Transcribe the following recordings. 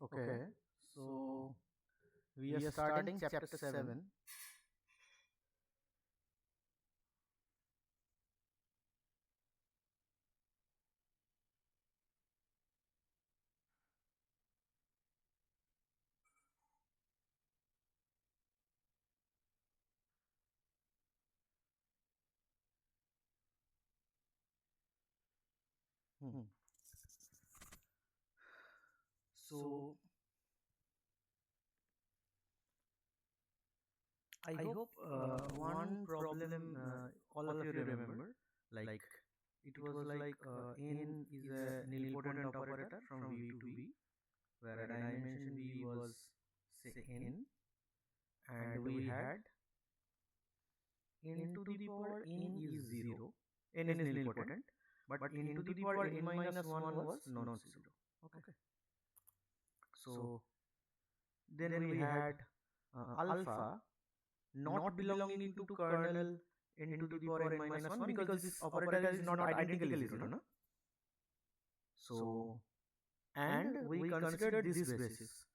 Okay, so we are starting chapter 7. Hmm. So I hope one problem all of you remember, like it was like in is a nilpotent operator from V to B, where a dimension V was say n, and we had n to the power n is 0, n is nilpotent, but n to the power n minus 1 was non-zero. Okay. So then we had alpha not belonging to kernel n to the power n minus 1, because this operator is not identically 0, no? So, and we considered this basis.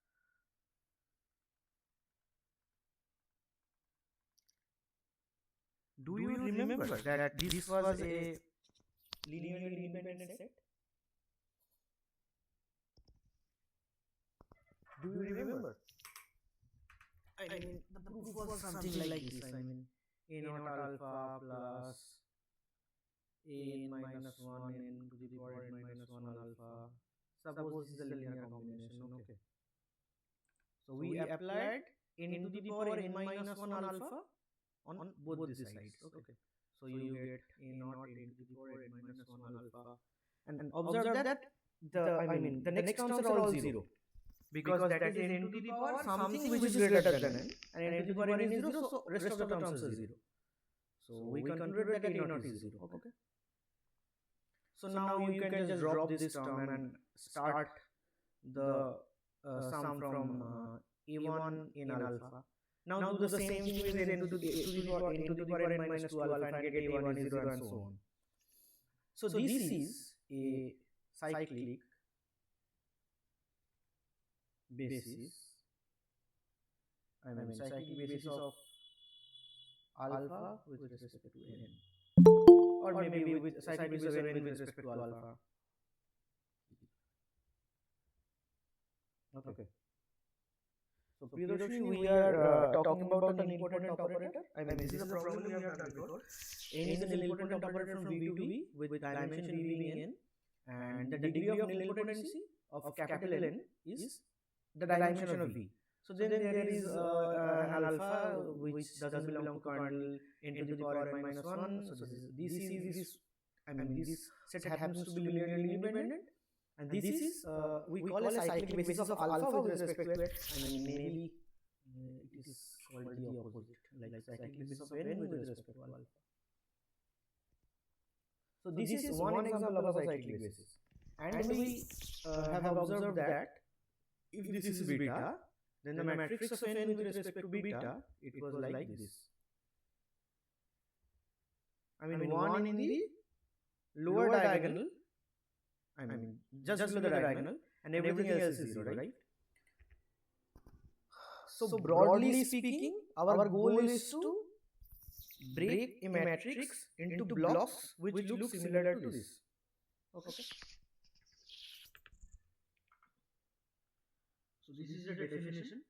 Do you remember that this was a linearly independent set? Do you remember? I mean, the proof was something like this. I mean, a naught alpha plus a n minus 1 n to the power n minus 1 alpha. Suppose this is a linear combination. Okay. So we applied n to the power n minus 1 alpha on both the sides. Okay. So you get a naught n to the power n minus 1 alpha. And observe that the next terms are all 0. Because that is n to the power something which is greater than n, and n to the power n is 0, so rest of the terms are 0. So we concluded that a naught is 0. Okay. So now you can just drop this term and start the sum from a1 in alpha. Now do the same thing with n to the power n minus 2 alpha and get a1 is 0 and so on. So this is a cyclic basis. Cyclic basis of alpha with respect to n, or maybe with cyclic basis of n with respect to alpha. Okay. So Priyadarshini, we are talking about an nilpotent operator. This is a problem we have done before. N is a nilpotent operator from V to V with dimension V being n, and the degree of nilpotency of capital N is the dimension of V. So then there is an alpha which doesn't belong to kernel n to the power n minus 1. So this set happens to be linearly independent, and this is we call a cyclic basis of alpha with respect to maybe it is called the opposite, like cyclic basis of n with respect to alpha. So this is one example of a cyclic basis, and we have observed that if this is beta, then the matrix of n with respect to beta, it was like this. 1 in the lower diagonal, just below the diagonal, and everything else is 0, right? So broadly speaking, our goal is to break a matrix into blocks which look similar to this. Okay. So this is the definition.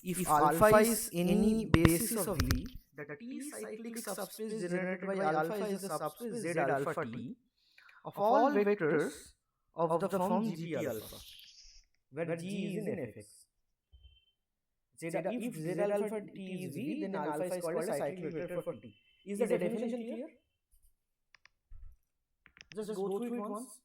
If alpha is any basis of V, the T cyclic subspace generated by alpha is the subspace Z alpha T of all vectors of the form GT alpha, where G is in Fx. If Z alpha T is V, then alpha is called a cyclic vector for T. Is the definition clear? Just go through it once.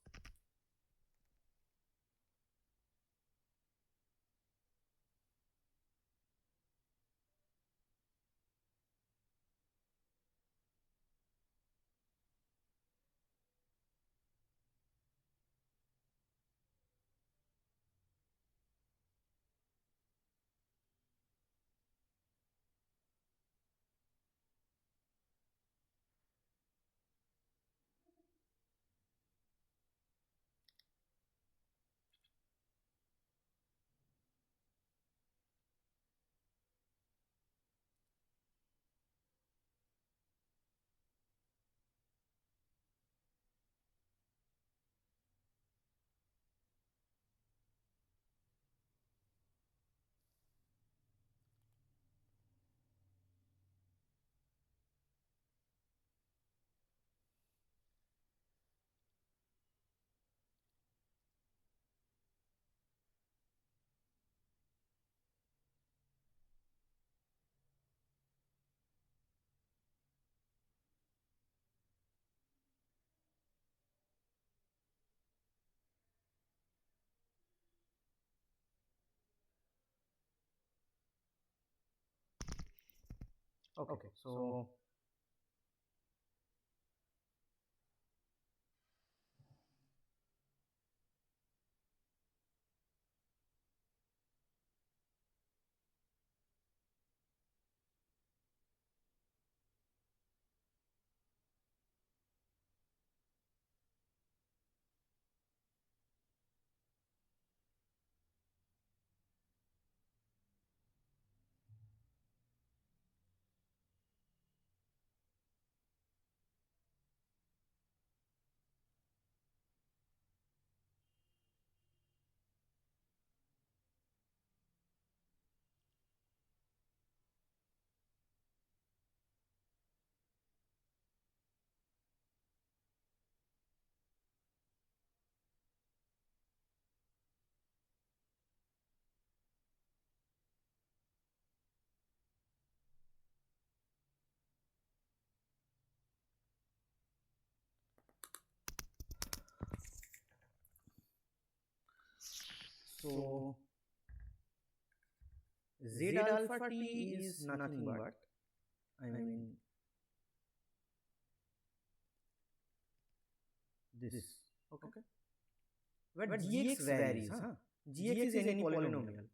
Okay, so so Z alpha t is nothing but, I mean, this. Okay. But gx varies, huh? Gx is any polynomial.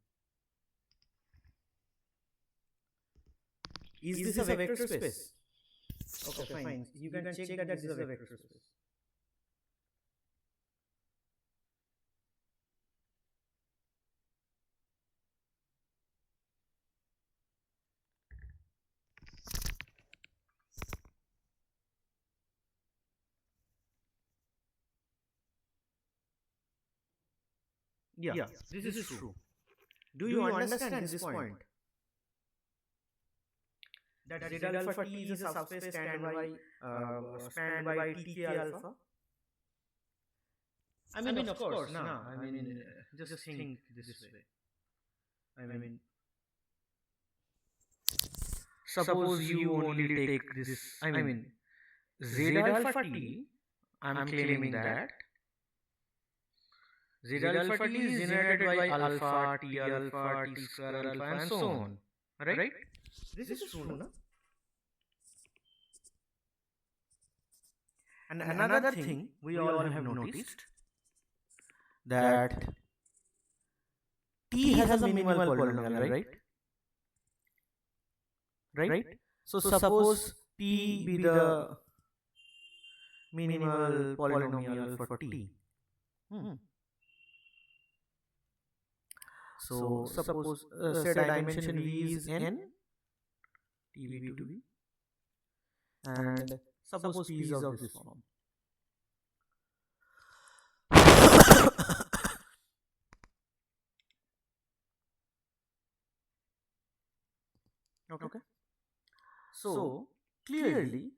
Is this a vector space? Okay, fine. You can check that this is a vector space. Yeah, this is true. Do you understand this point? That Z alpha t is a subspace spanned by tk alpha. I mean, of course, nah. I mean, just think this way. I mean, suppose you only take this. I mean, Z alpha t. I'm claiming that Z alpha t is generated by alpha, t alpha, t square alpha, and so on. Right? This is true, no? And another thing we all have noticed that t has a minimal polynomial, right? So suppose p be the minimal polynomial for t. So suppose say dimension v is n, t v to v, and suppose p is of this form. Okay. So clearly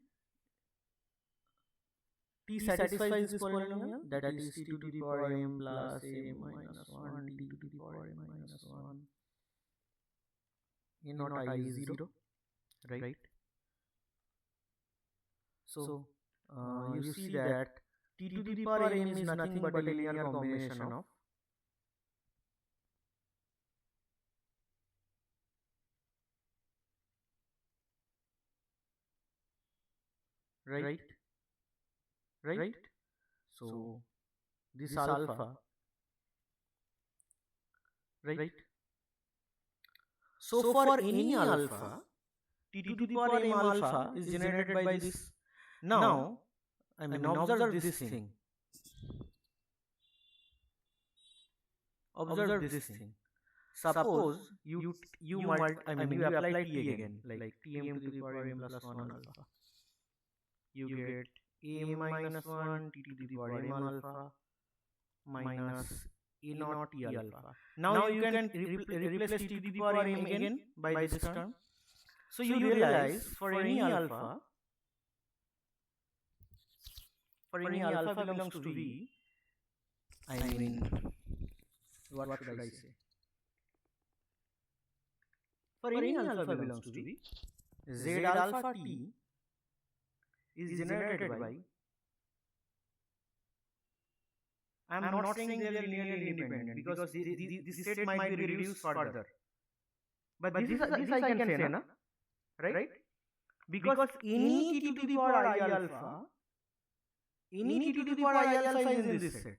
t satisfies this polynomial, that is t to the power m plus a minus 1 t to the power m minus 1 a naught I is 0, right? So you see that t to the power m is nothing but a linear combination of right? So this alpha, right? So for any alpha, t to the power m alpha is generated by this. Now, I mean, observe this thing. Observe this thing. Suppose you apply t again, like tm to the power m plus 1 alpha. You get a minus 1 t to the power m alpha minus a naught t alpha. Now you can replace t to the power m again by this term. So you realize for any alpha belongs to V, I mean, what should I say? For any alpha belongs to V, Z alpha t is generated by, I am not saying they are linearly independent because this state might be reduced further. But this I can say, na? Right? because any t to the power I alpha, any t to the power I alpha is in this set,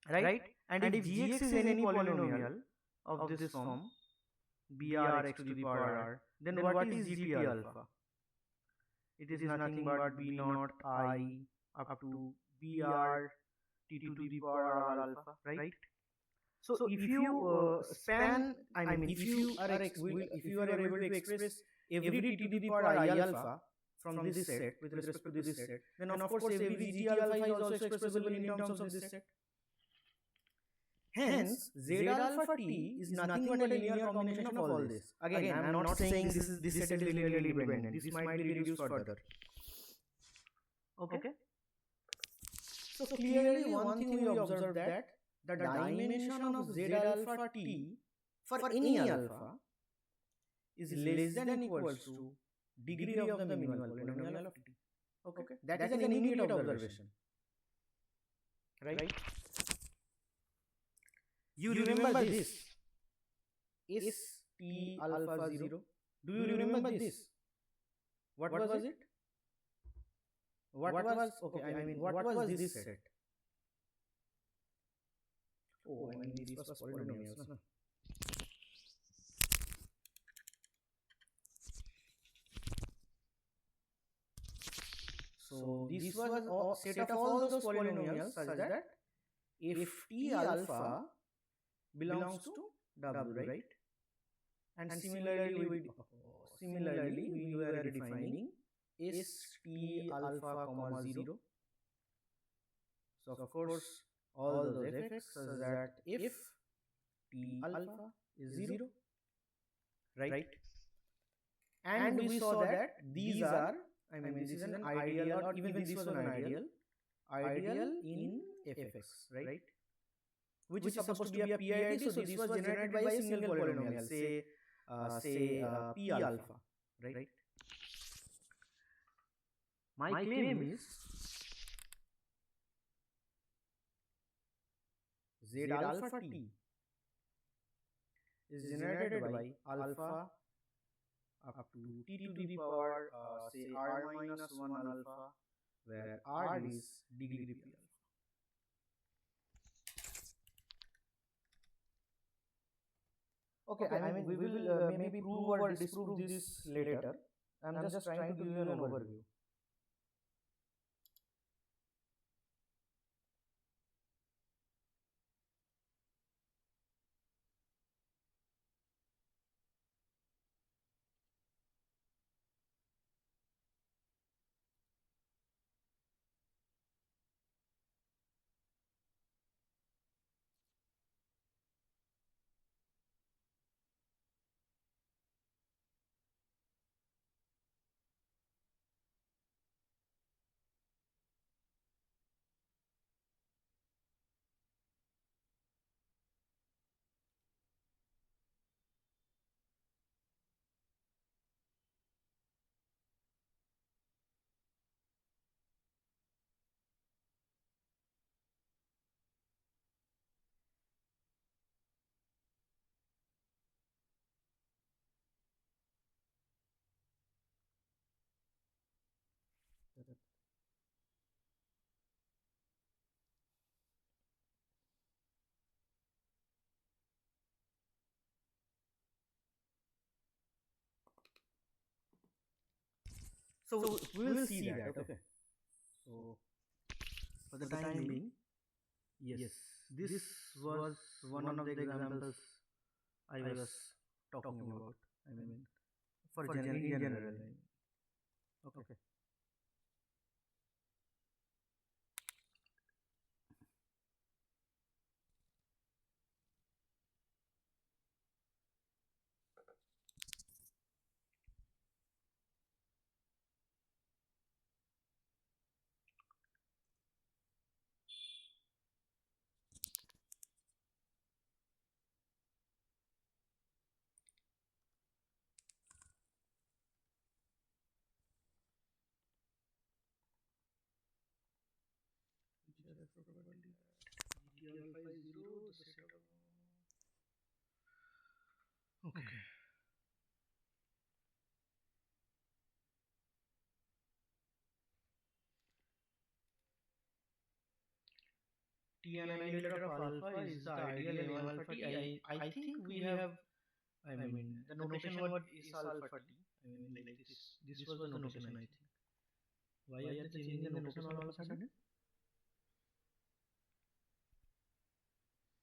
right? And if gx is any polynomial of this form, br x to the power r, then what is gp alpha? It is nothing but b naught I up to br t to the power r alpha, right? So if you span, if you are able to express every t to the power I alpha from this set with respect to this set, then of course every g alpha is also expressible in terms of this set. Hence, z alpha t is nothing but a linear combination of all this. Again, I am not saying this set is linearly independent. This might be reduced further. Okay. So clearly, one thing we observe that the dimension of z alpha t for any alpha is less than equals to degree of the minimal polynomial of t. Okay, that is an immediate observation, right? You remember this is t alpha 0. Do you remember this? What was it? What was, okay, what was this set? Oh, these was polynomials, no? So this was a set of all those polynomials such that if t alpha belongs to W, right? And similarly we were defining is t alpha comma 0. So of course all those fx such that if t alpha is 0, right? And we saw that these are, this is an ideal, or even this was an ideal in fx, right? Which is supposed to be a PID, so this was generated by a single polynomial, say p alpha, right? My claim is z alpha t is generated by alpha up to t to the power say r minus 1 alpha, where r is degree p alpha. Okay, we will maybe prove or disprove this later. I am just trying to give you an overview. So we will see that. Okay. So for the time being, yes, this was one of the examples I was talking about. For general. Okay. Okay. T annihilator of alpha is the ideal M alpha T. I think we have, I mean, the notation what is alpha T. I mean, like this was the notation, I think. Why are they changing the notation all of a sudden?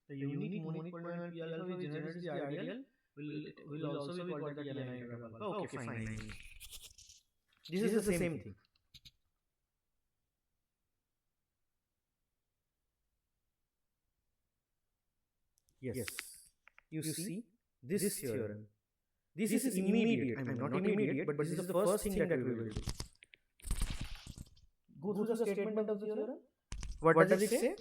The unique monic polynomial P alpha which generates the ideal will also be called the T annihilator of alpha. Okay, fine. This is the same thing. Yes. You see this theorem. This is immediate. I mean, not immediate, but this is the first thing that we will do. Go through the statement of the theorem. What does it say?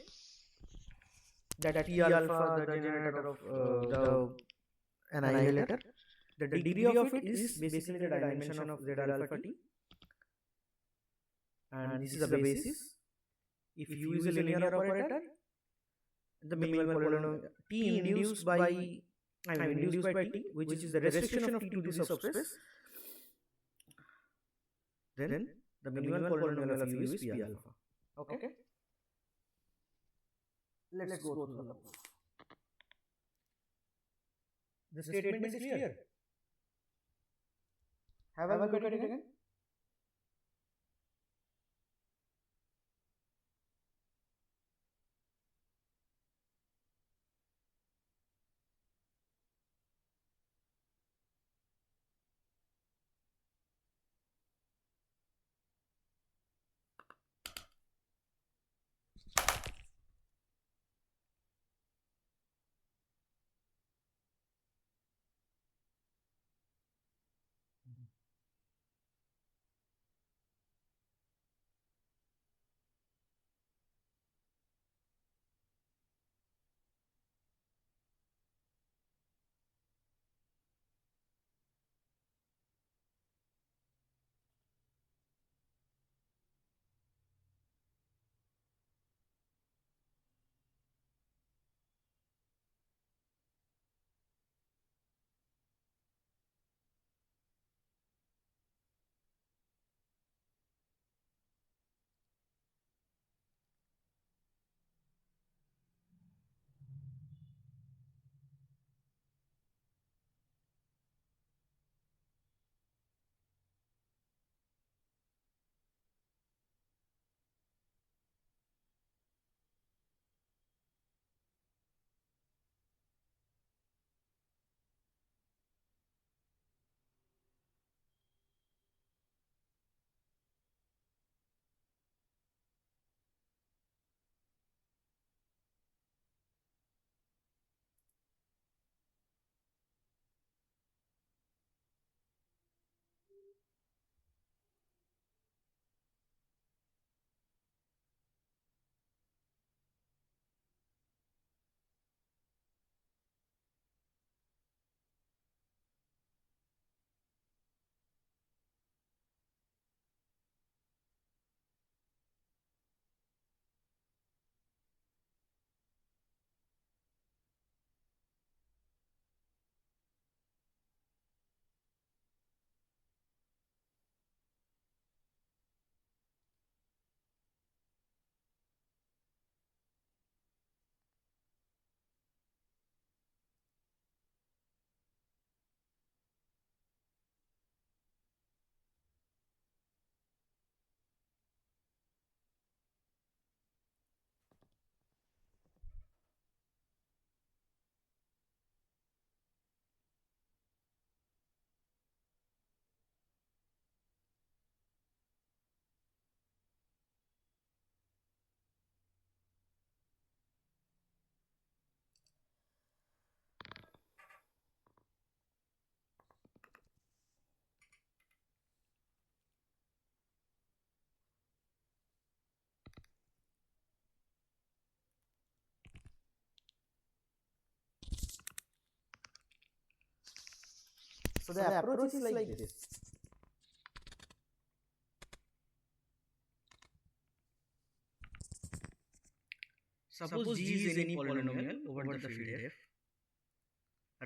That P alpha, the generator of the annihilator, the degree of it is basically the dimension of Z alpha T. And this is the basis. If U is a linear operator, the minimal polynomial T induced by T, which is the restriction of T to the subspace, then the minimal polynomial of U is P alpha. Okay? Let's go through the proof. The statement is clear. Have a look at it again. So the approach is like this. Suppose G is any polynomial over the field F.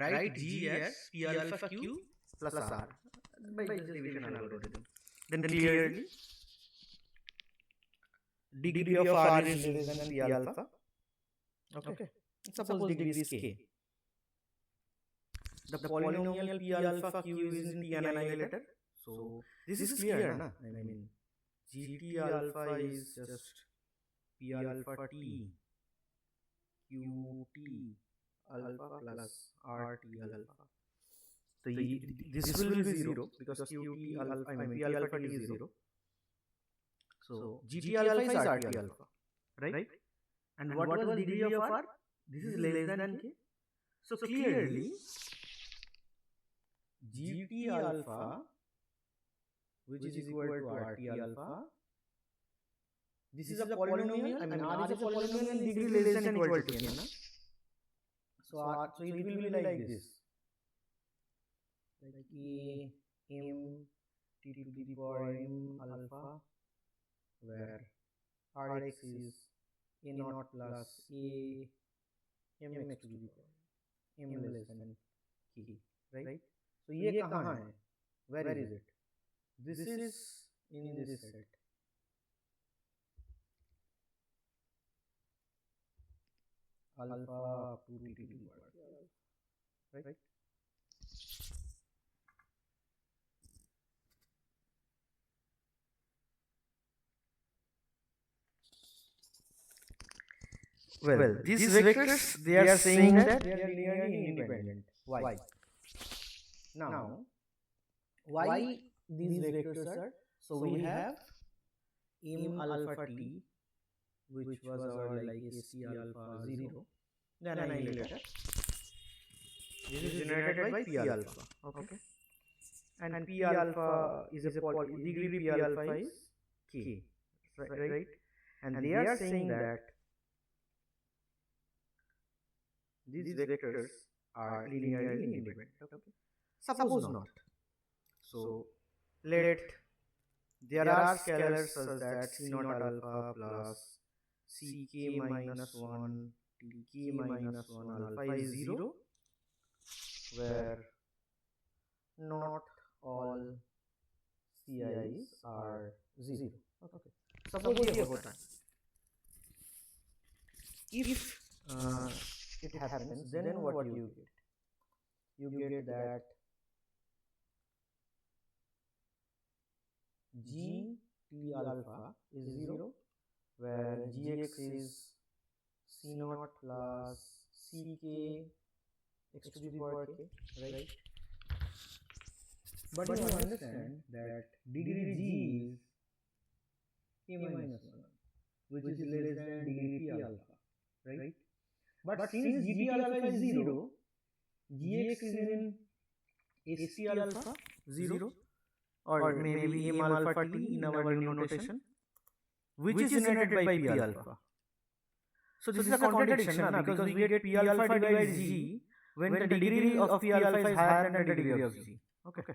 Write G as P alpha Q plus R by this division algorithm. Then clearly degree of R is less than P alpha. Okay. Suppose degree is k. The polynomial p alpha q is in p annihilator. So this is clear, na? I mean, gt alpha is just p alpha t qt alpha plus rt alpha. So this will be 0 because qt alpha, I mean p alpha t is 0. So gt alpha is rt alpha, right? And what was the degree of r? This is less than k. So clearly gt alpha, which is equal to rt alpha, this is a polynomial. I mean, r is a polynomial and degree less than equal to k. So it will be like this, like a m t to the power m alpha, where rx is a naught plus a mx to the power m less than k, right? So ये कहाँ है? Where is it? This is in this set. Alpha up to t to the power, right? Well, these vectors, they are saying that they are linearly independent. Why? Now, why these vectors are? So we have m alpha t, which was our like ST alpha 0, the annihilator. This is generated by p alpha. Okay. And p alpha is a degree p alpha is k, right? And they are saying that these vectors are linearly independent. Okay. Suppose not. So let there are scalars such that c naught alpha plus ck minus 1 tk minus 1 alpha is 0, where not all ci's are 0. Okay. Suppose ये होता है. If it happens, then what you get? You get that g t alpha is 0, where gx is c naught plus ck x to the power k, right? But you understand that degree g is k minus 1, which is less than degree p alpha, right? But since gt alpha is 0, gx is in st alpha 0, or maybe m alpha t in our new notation, which is generated by p alpha. So this is a contradiction, because we get p alpha divided g when the degree of p alpha is higher than the degree of g. Okay.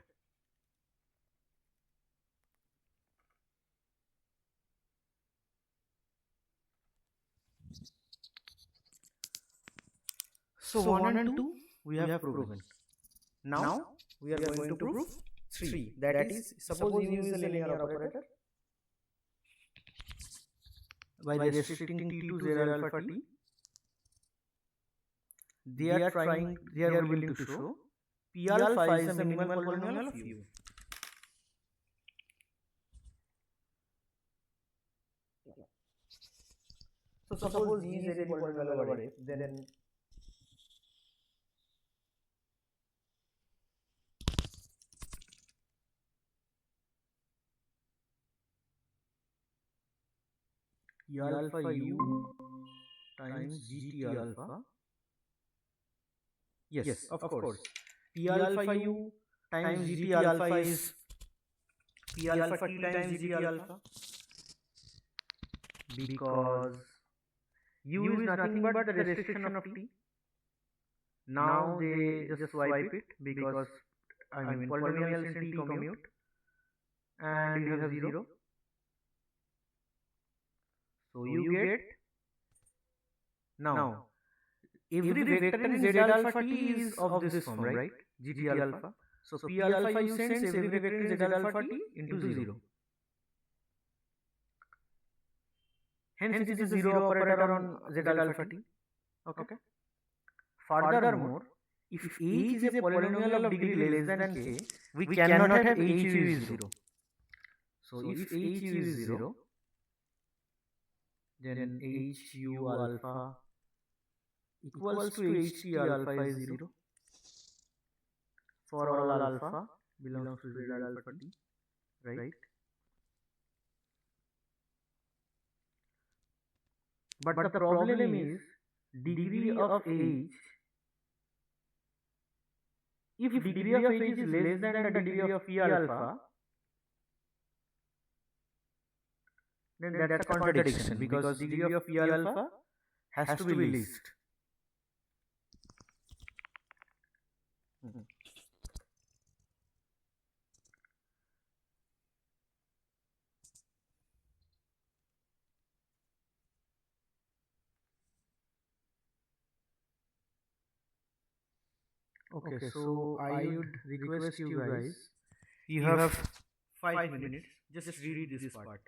So 1 and 2 we have proven. Now we are going to prove 3. That is, suppose you use the linear operator by restricting t to 0 alpha t. They are willing to show p alpha is a minimal polynomial of u. So suppose g is a polynomial over f, then p alpha u times gt alpha. Yes, of course. P alpha u times gt alpha is p alpha t times gt alpha, because u is nothing but the restriction of t. Now they just swipe it, because I mean polynomials in t commute, and you have 0. So you get, now every vector in z alpha t is of this form, right? gt alpha. So p alpha u sends every vector in z alpha t into 0. Hence it is a 0 operator on z alpha t. Okay. Furthermore, if h is a polynomial of degree less than k, we cannot have h u is 0. So if h u is 0, then h u alpha equals to h t alpha is 0 for all alpha belongs to z alpha t, right? But the problem is degree of h. If degree of h is less than the degree of p alpha, then that's a contradiction because degree of p alpha has to be least. Okay, so I would request you guys, you have 5 minutes, just read this part.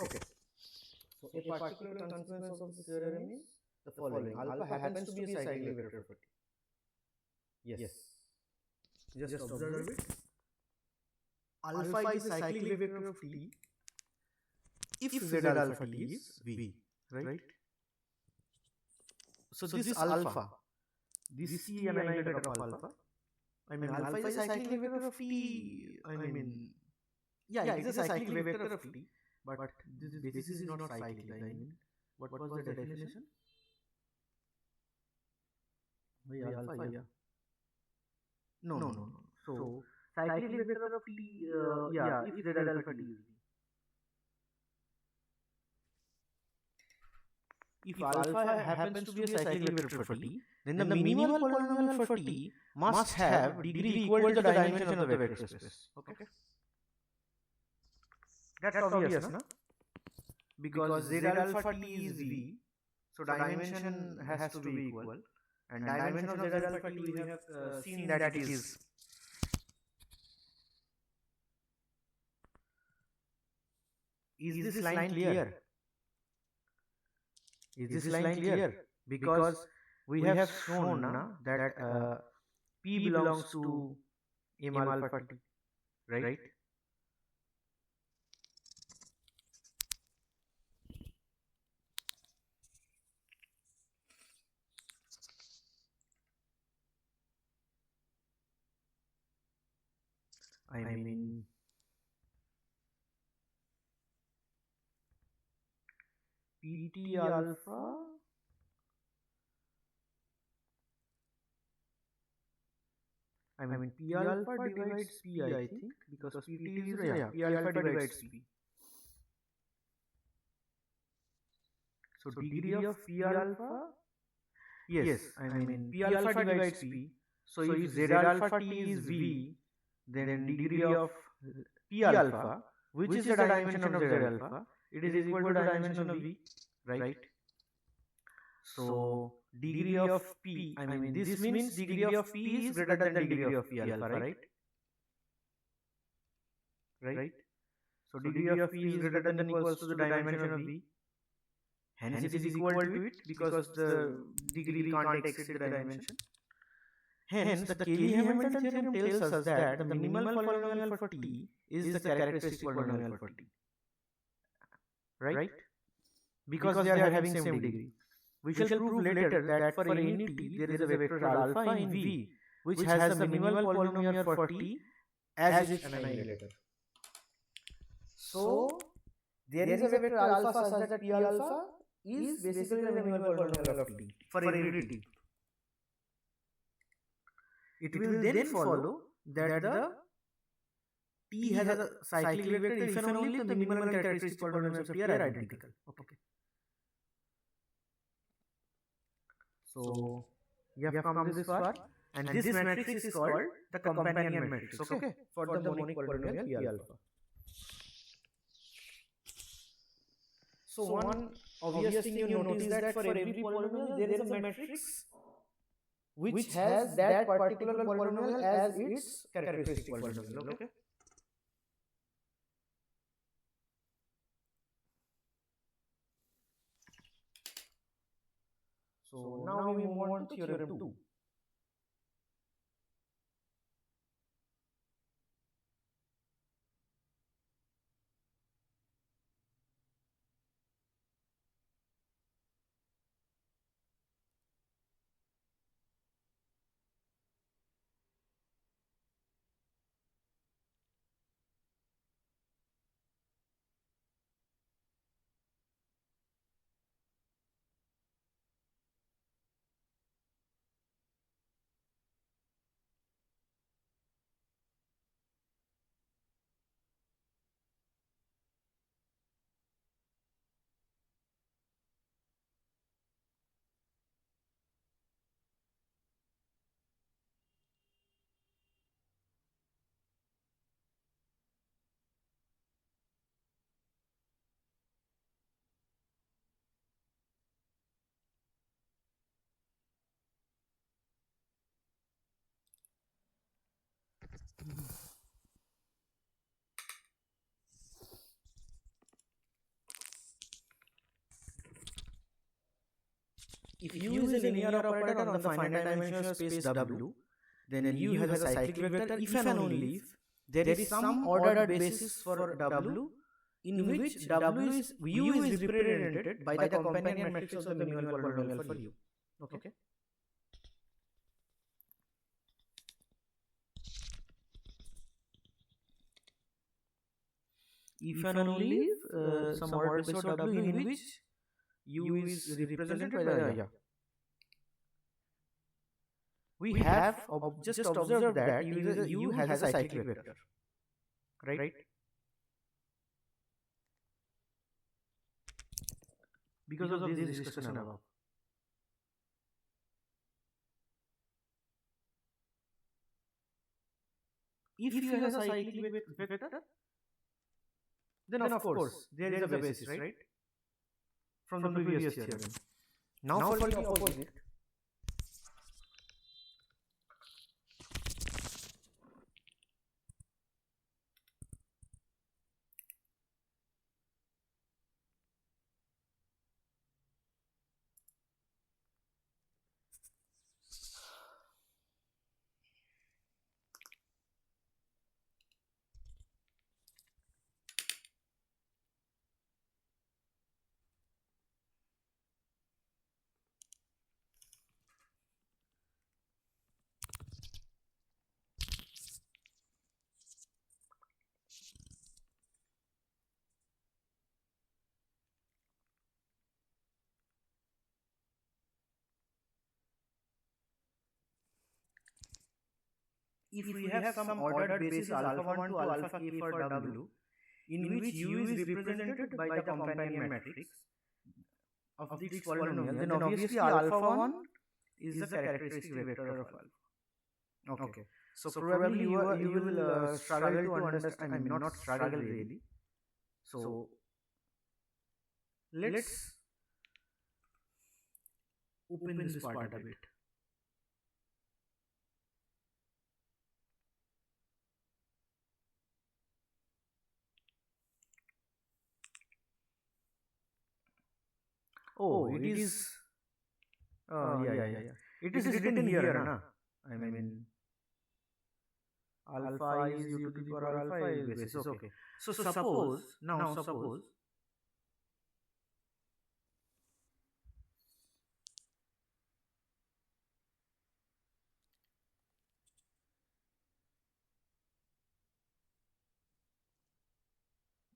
Okay. So a particular consequence of this theorem is the following: alpha happens to be a cyclic vector of T. Yes. Just observe it. Alpha is a cyclic vector of T if Z alpha T is V, right? So this alpha, this T an iterator of alpha. I mean, alpha is a cyclic vector of T. I mean, yeah, it is a cyclic vector of T, but this basis is not cyclic. I mean, what was the definition? Alpha, yeah. No. So, cyclic vector of T, yeah, if Z alpha T is V. If alpha happens to be a cyclic vector for T, then the minimal polynomial for T must have degree equal to the dimension of the vector space. Okay? That's obvious, na? Because Z alpha T is V, so dimension has to be equal. And dimension of Z alpha T, we have seen that it is this line clear? Is this line clear? Because we have shown that P belongs to M alpha T, right? I mean, PT alpha P alpha divides P, I think, because PT is, yeah, P alpha divides P. So degree of P alpha, yes, I mean P alpha divides P. So if Z alpha T is V, then degree of P alpha, which is the dimension of Z alpha, it is equal to the dimension of V, right? So degree of P, I mean this means degree of P is greater than degree of P alpha, right? Right? So degree of P is greater than equals to the dimension of V. Hence it is equal to it because the degree can't exceed the dimension. Hence the Cayley-Hamilton theorem tells us that the minimal polynomial for T is the characteristic polynomial for T. Right? Because they are having same degree. We shall prove later that for any T there is a vector alpha in V which has the minimal polynomial for T as its annihilator. So there is a vector alpha such that P alpha is basically the minimal polynomial of T for every T. It will then follow that the T has a cyclic vector if and only if the minimal characteristic polynomials of T are identical. Okay. So you have come this far, and this matrix is called the companion matrix. Okay, for the monic polynomial P alpha. So one obvious thing you notice that for every polynomial there is a matrix which has that particular polynomial as its characteristic polynomial. Okay. So now we move on to theorem 2. if U is a linear operator on the finite dimensional space W, then U has a cyclic vector if and only if there is some ordered basis for W in which U is represented by the companion matrix of the minimal polynomial for U. Okay. If and only if some ordered basis of W in which U is represented by the we have just observed that U has a cyclic vector, right? Because of this discussion above. If U has a cyclic vector, then of course there is a basis, right? From the previous theorem. Now for the opposite. If we have some ordered basis alpha 1 to alpha k for W, in which U is represented by the companion matrix of this polynomial, then obviously alpha 1 is the characteristic vector of alpha. Okay. So probably you will struggle to understand, I mean not struggle really. So let's open this part a bit. Oh, it is. Yeah. It is written here, na? I mean, alpha is u to the power alpha is basis. Okay. So suppose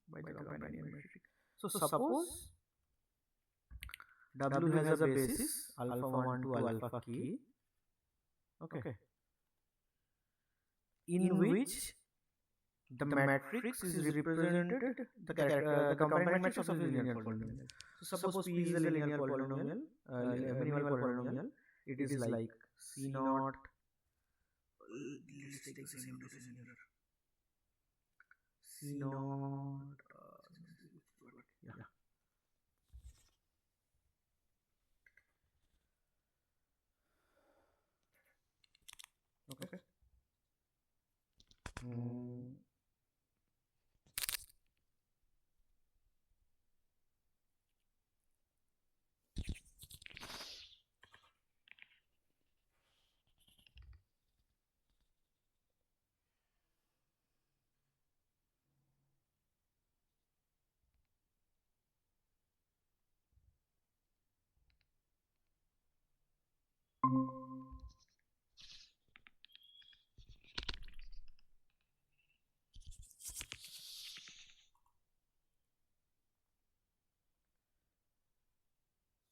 by the companion matrix. So suppose W has a basis alpha 1 to alpha k. Okay. In which the matrix is represented, the companion matrix of the linear polynomial. So suppose P is a linear polynomial, minimal polynomial. It is like C naught. Let's take the same notation here. C naught. Yeah. Okay.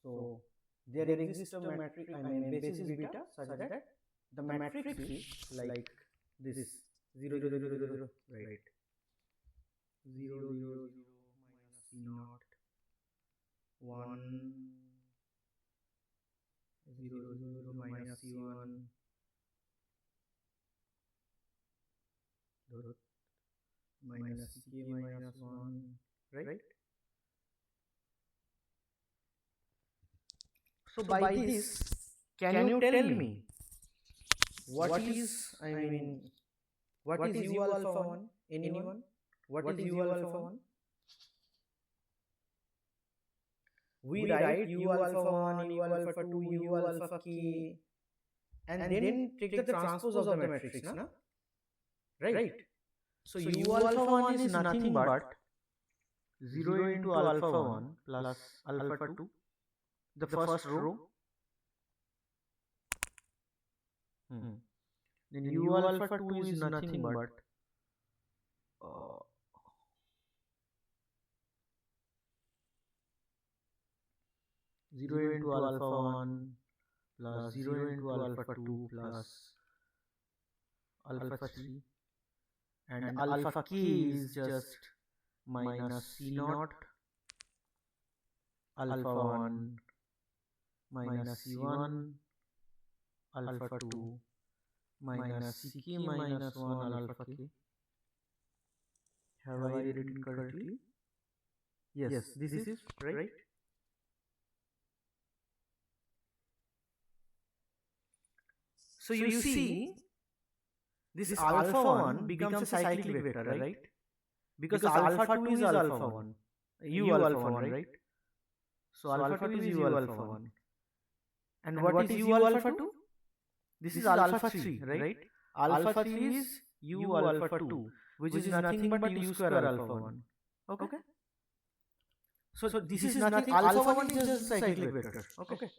So there exists a matrix, I mean basis beta, such that the matrix is like this 0 0 0 0 0, right? 0 0 0 minus C naught 1 0 0 0 minus C1 minus CK minus 1, right? So by this, can you tell me what is, I mean, what is U alpha 1? Anyone? What is U alpha 1? we write u alpha 1, u alpha 2, u alpha k, and then take the transpose of the matrix, na? Right? So u alpha 1 is nothing but 0 into alpha 1 plus alpha 2, the first row. Then u alpha 2 is nothing but uh, 0 into alpha 1 plus 0 into alpha 2 plus alpha 3, and alpha k is just minus c naught alpha 1 minus c1 alpha 2 minus ck minus 1 alpha k. Have I read it correctly? Yes, this is right. So you see, this alpha 1 becomes a cyclic vector, right? Because alpha 2 is alpha 1, u alpha 1, right? So alpha 2 is u alpha 1. And what is u alpha 2? This is alpha 3, right? Alpha 3 is u alpha 2, which is nothing but u square alpha 1. Okay? So this is nothing, alpha 1 is just cyclic vector. Okay?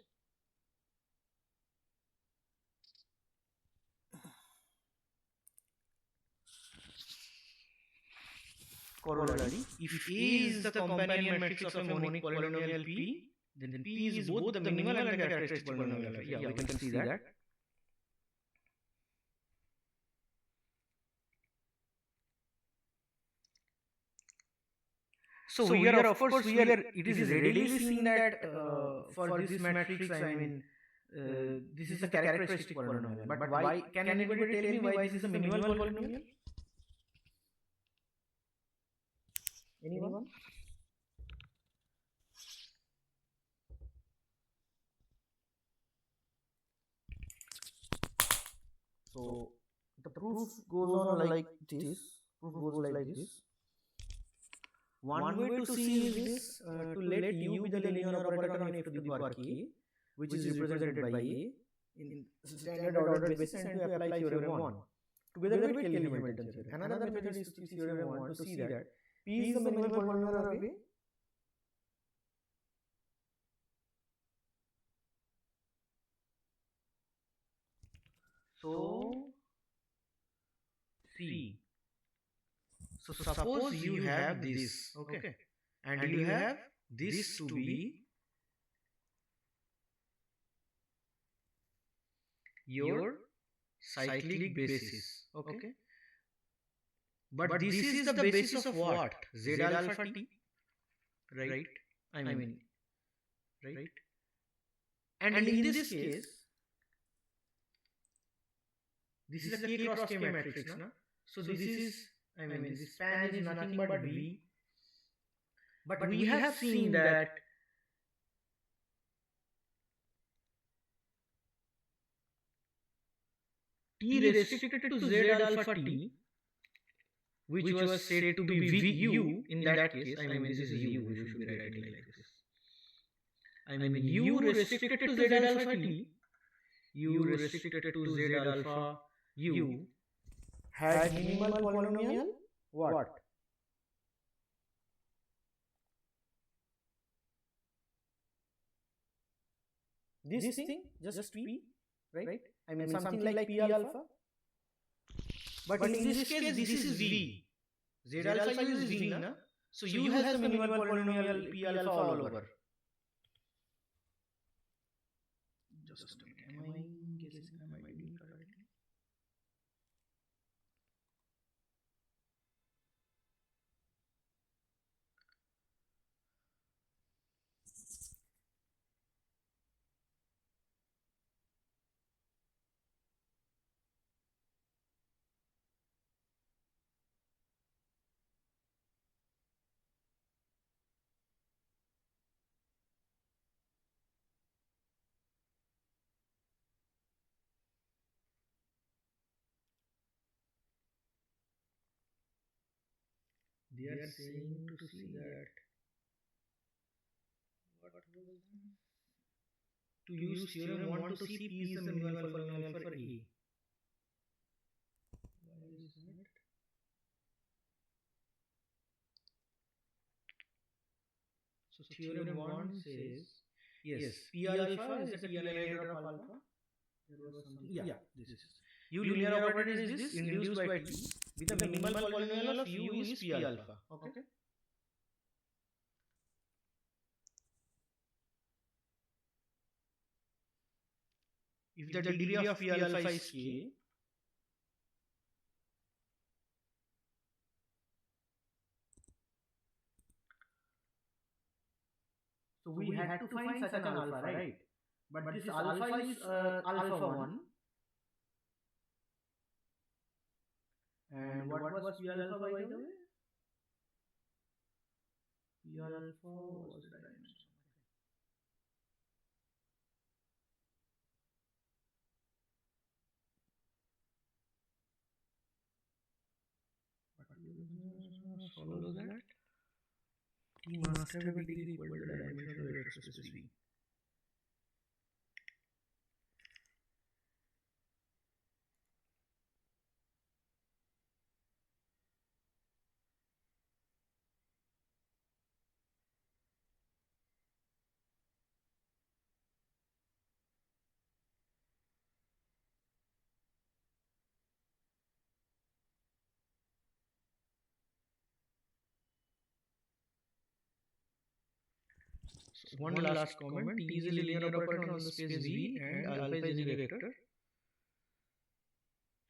Corollary: if A is the companion matrix of a monic polynomial P, then P is both the minimal and the characteristic polynomial of A. Yeah, we can see that. So here, of course, it is readily seen that for this matrix, I mean, this is a characteristic polynomial. But why? Can anybody tell me why this is a minimal polynomial? Anyone? So the proof goes on like this. Proof goes like this. One way to see is this, to let u be the linear operator on f to the power k, which is represented by a in standard ordered basis, and to apply theorem 1 together with Cayley-Hamilton theorem. Another method is to see theorem 1 to see that p is the minimal polynomial of a. So see. So suppose you have this, okay, and you have this to be your cyclic basis, okay. But this is the basis of what? Z alpha t, right? I mean, right? And in this case, this is a k cross k matrix, na? So this is, I mean, this span is nothing but V. But we have seen that T restricted to Z alpha T, which was said to be VU in that case. I mean, this is U, we should be writing like this. I mean, U restricted to Z alpha T, U restricted to Z alpha U had minimal polynomial what? This thing, just P, right? I mean, something like P alpha. But in this case, this is V. Z alpha U is V, na? So U has the minimal polynomial P alpha all over. Just a minute. Am I doing correctly? They are saying to see that To use theorem, want to see P is the minimal polynomial for A. Why is that? So theorem 1 says, yes, P alpha is the P annihilator of alpha. There was something. Yeah, this is. U linear operator is this induced by T with the minimal polynomial of U is P alpha. Okay. If the degree of P alpha is K, so we had to find such an alpha, right? But this alpha is alpha 1. And what was P alpha, by the way? P alpha was the dimension. Follows that T must have a degree equal to the dimension of the vector space V. So one last comment: T is a linear operator on the space V, and alpha is any vector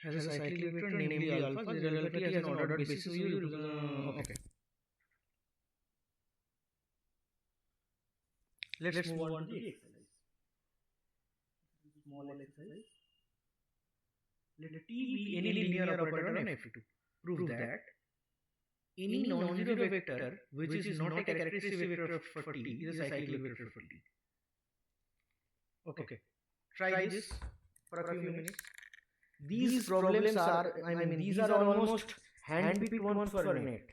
has a cyclic vector, namely alpha. This alpha T has an ordered basis. So you okay. Let's move on to the exercise. Small exercise. Let T be any linear operator on F2. Prove that any non-zero vector which is not a characteristic vector for T is a cyclic vector for T. Okay. Try this for a few minutes. These problems are, these are almost hand-picked ones for net.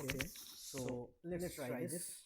Okay, so let's try this.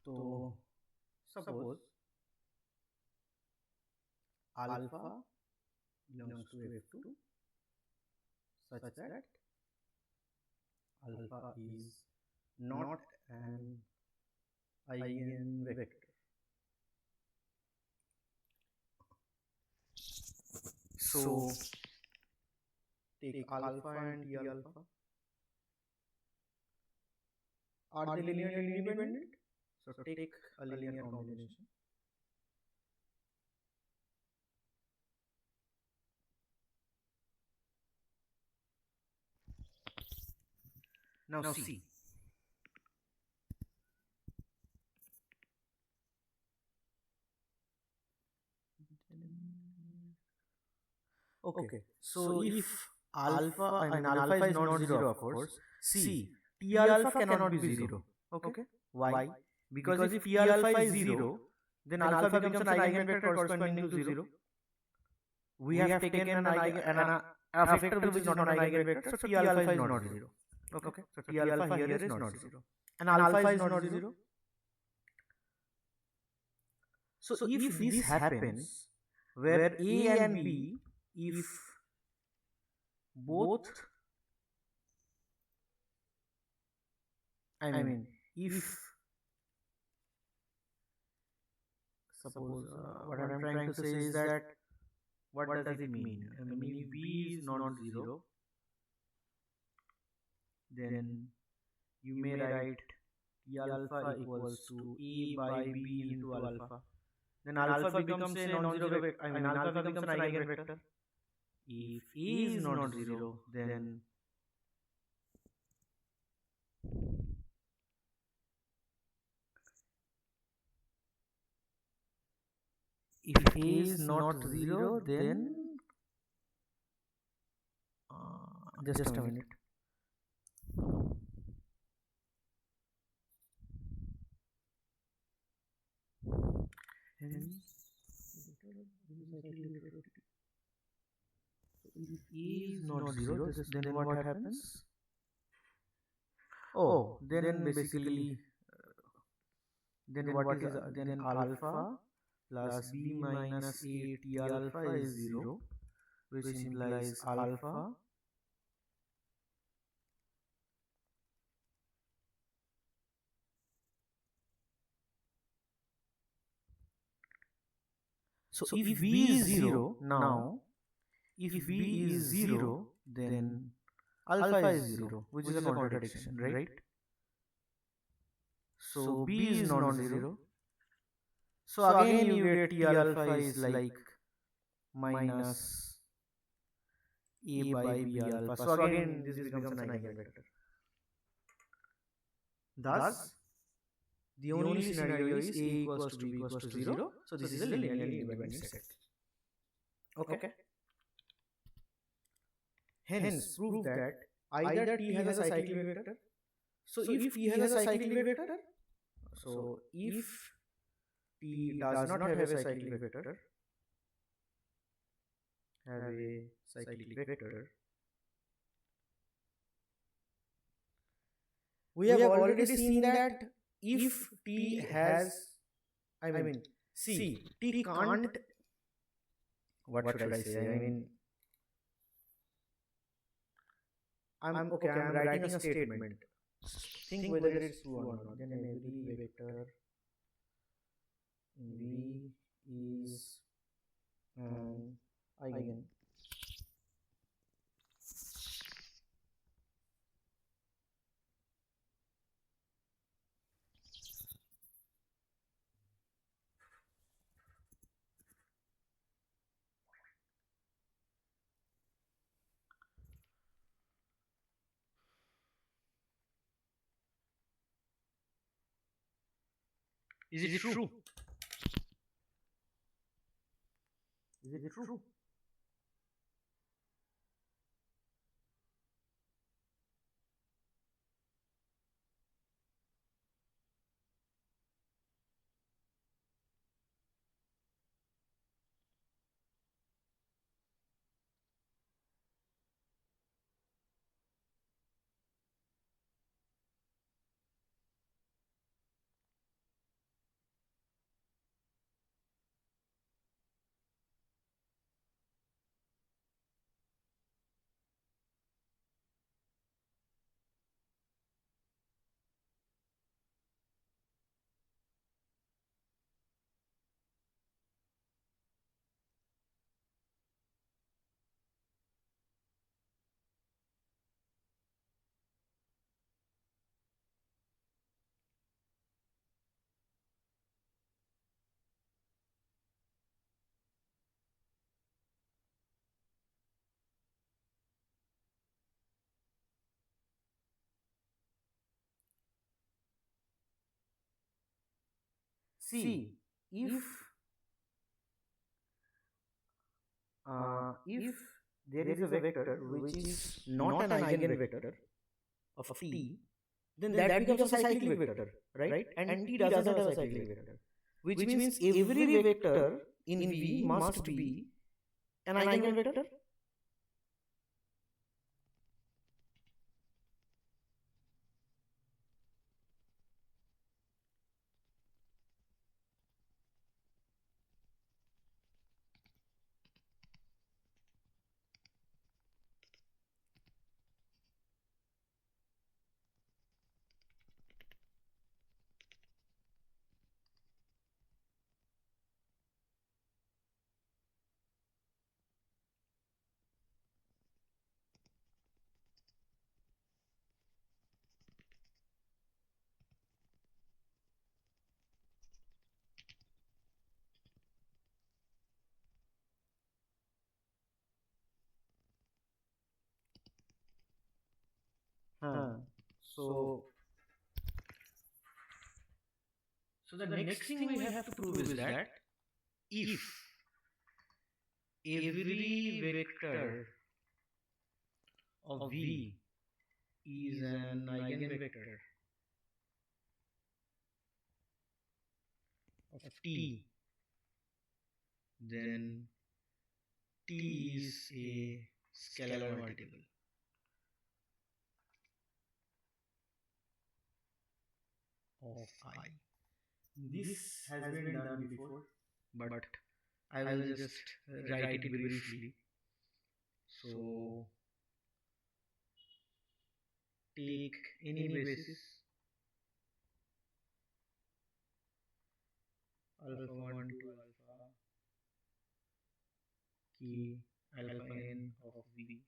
So suppose alpha belongs to F2 such that alpha is not an eigenvector. So take alpha and T alpha. Are they linearly independent? So take a linear combination. Now see. Okay. So if alpha, I mean alpha is not zero, of course. See, T alpha cannot be zero. Okay. Why? Because if T alpha is zero, then alpha becomes an eigenvector corresponding to zero. We have taken a vector which is not an eigenvector, so T alpha is not zero. Okay. So T alpha here is not zero, and alpha is not zero. So if this happens, where A and B, if both, I mean, if suppose what I am trying to say is that, what does it mean? I mean, if B is not zero, then you may write T alpha equals to A by B into alpha. Then alpha becomes a non-zero vector. I mean, alpha becomes an eigenvector. If A is not zero, then if A is not zero, then just a minute. If A is not zero, then what happens? Oh, then basically, then what is then alpha plus B minus A T alpha is zero, which implies alpha so if B is zero, now if B is zero, then alpha is zero, which is a contradiction, right? So B is non-zero. So again you get T alpha is like minus A by B alpha. So again this becomes an eigenvector. Thus, the only scenario is A equals to B equals to 0. So this is a linearly independent set. Okay. Hence, prove that either T has a cyclic vector. So if T has a cyclic vector, so if T does not have a cyclic vector, we have already seen that if T has, I mean, see, T can't, what should I say? I mean, I'm writing a statement. think whether it's true or not. Then every vector in V is an eigen. Is it true? Is it true? See, if there is a vector which is not an eigenvector of t, then that becomes a cyclic vector, right? And t doesn't have a cyclic vector, which means every vector in V must be an eigenvector. Huh. So, so the next thing we have to prove is that if every vector of V is an eigenvector of T, then T is a scalar multiple of I. This has been done before, but I will just write it briefly. So take any basis alpha 1 to alpha key alpha n of V.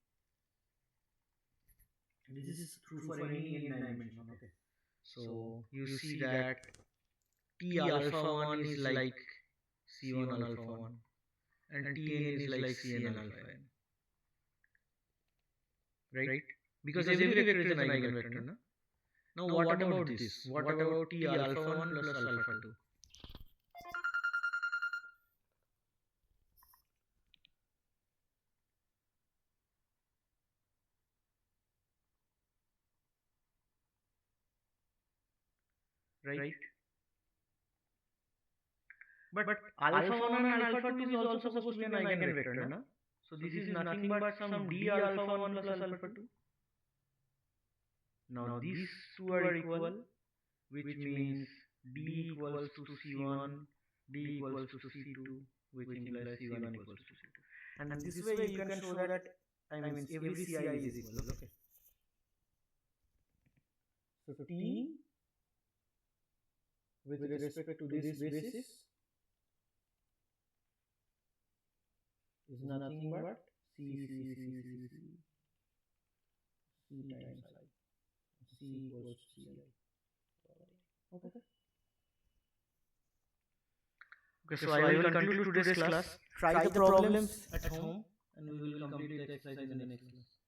This is true for any n dimension. Okay. So you see that T alpha 1 is like C1 alpha 1 and Tn is like Cn alpha n. Right? Because every vector is an eigenvector. No? Now what about this? What about T alpha 1 plus alpha 2? Right? But alpha 1 and alpha 2 is also supposed to be an eigenvector. No? So this is nothing but some d alpha 1 plus alpha 2. Now these two are equal, which means d equals to c1, d equals to c2, which implies c1 equals to c2. And this way you can show that, I mean, every ci is equal. Okay. So T with respect to this basis is nothing but C times I. C equals to Ci. Okay. Okay, so I will conclude today's class. Try the problems at home and we will complete the exercise in the next class.